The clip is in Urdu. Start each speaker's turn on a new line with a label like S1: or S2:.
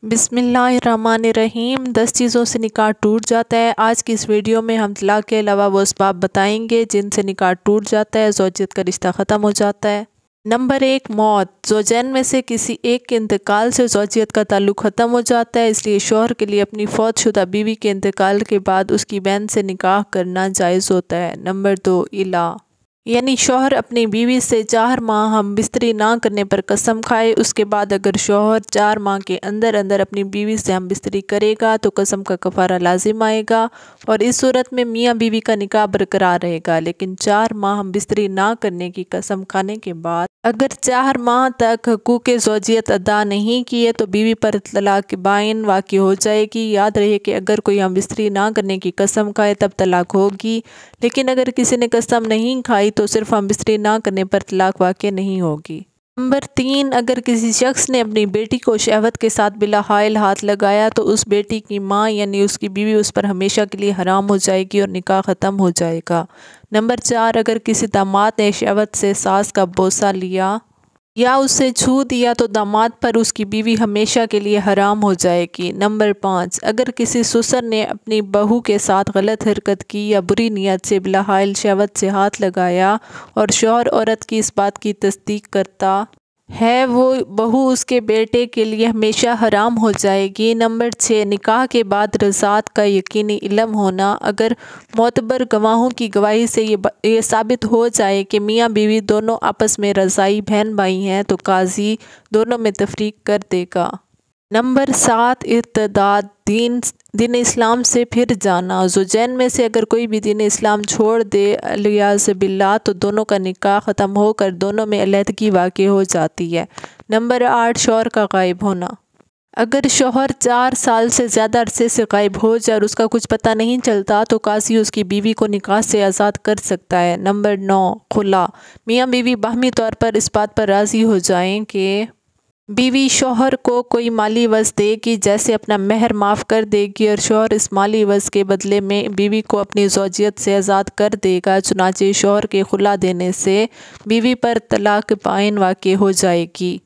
S1: بسم اللہ الرحمن الرحیم 10 چیزوں سے نکاح ٹوٹ جاتا ہے۔ آج کی اس ویڈیو میں ہم طلاق کے علاوہ وہ اسباب بتائیں گے جن سے نکاح ٹوٹ جاتا ہے، زوجیت کا رشتہ ختم ہو جاتا ہے۔ نمبر 1، موت۔ زوجین میں سے کسی ایک کے انتقال سے زوجیت کا تعلق ختم ہو جاتا ہے، اس لیے شوہر کے لیے اپنی فوت شدہ بیوی کے انتقال کے بعد اس کی بہن سے نکاح کرنا جائز ہوتا ہے۔ نمبر 2، الا، یعنی شوہر اپنی بیوی سے 4 ماہ ہم بستری نہ کرنے پر قسم کھائے، اس کے بعد اگر شوہر 4 ماہ کے اندر اپنی بیوی سے ہم بستری کرے گا تو قسم کا کفارہ لازم آئے گا، اور اس صورت میں میاں بیوی کا نکاح برقرار رہے گا۔ لیکن 4 ماہ ہم بستری نہ کرنے کی قسم کھانے کے بعد اگر 4 ماہ تک حقوق زوجیت ادا نہیں کیے تو بیوی پر طلاق بائن واقع ہو جائے گی۔ یاد رہے کہ اگر کوئی ہم بستری نہ کرنے کی قسم کھائے تب طلاق ہوگی، لیکن اگر کسی نے قسم نہیں کھائی تو صرف ہم بستری نہ کرنے پر طلاق واقع نہیں ہوگی۔ نمبر 3، اگر کسی شخص نے اپنی بیٹی کو شہوت کے ساتھ بلا حائل ہاتھ لگایا تو اس بیٹی کی ماں یعنی اس کی بیوی اس پر ہمیشہ کے لیے حرام ہو جائے گی اور نکاح ختم ہو جائے گا۔ نمبر 4، اگر کسی داماد نے شہوت سے ساس کا بوسہ لیا یا اسے چھو دیا تو داماد پر اس کی بیوی ہمیشہ کے لیے حرام ہو جائے گی۔ نمبر 5، اگر کسی سسر نے اپنی بہو کے ساتھ غلط حرکت کی یا بری نیت سے بلا حائل شہوت سے ہاتھ لگایا اور شوہر عورت کی اس بات کی تصدیق کرتا ہے، وہ بہو اس کے بیٹے کے لیے ہمیشہ حرام ہو جائے گی۔ نمبر 6، نکاح کے بعد رضاعت کا یقینی علم ہونا۔ اگر معتبر گواہوں کی گواہی سے یہ ثابت ہو جائے کہ میاں بیوی دونوں آپس میں رضاعی بہن بھائی ہیں تو قاضی دونوں میں تفریق کر دے گا۔ نمبر 7، ارتداد، دین اسلام سے پھر جانا۔ زوجین میں سے اگر کوئی بھی دین اسلام چھوڑ دے والعیاذ باللہ تو دونوں کا نکاح ختم ہو کر دونوں میں علیحدگی واقع ہو جاتی ہے۔ نمبر 8، شوہر کا غائب ہونا۔ اگر شوہر 4 سال سے زیادہ عرصے سے غائب ہو جائے اور اس کا کچھ پتہ نہیں چلتا تو قاضی اس کی بیوی کو نکاح سے آزاد کر سکتا ہے۔ نمبر 9، خلا۔ میاں بیوی باہمی طور پر اس بات پر راضی ہو جائیں کہ بیوی شوہر کو کوئی مالی عوض دے گی، جیسے اپنا مہر معاف کر دے گی، اور شوہر اس مالی عوض کے بدلے میں بیوی کو اپنی زوجیت سے آزاد کر دے گا، چنانچہ شوہر کے خلا دینے سے بیوی پر طلاق بائن واقع ہو جائے گی۔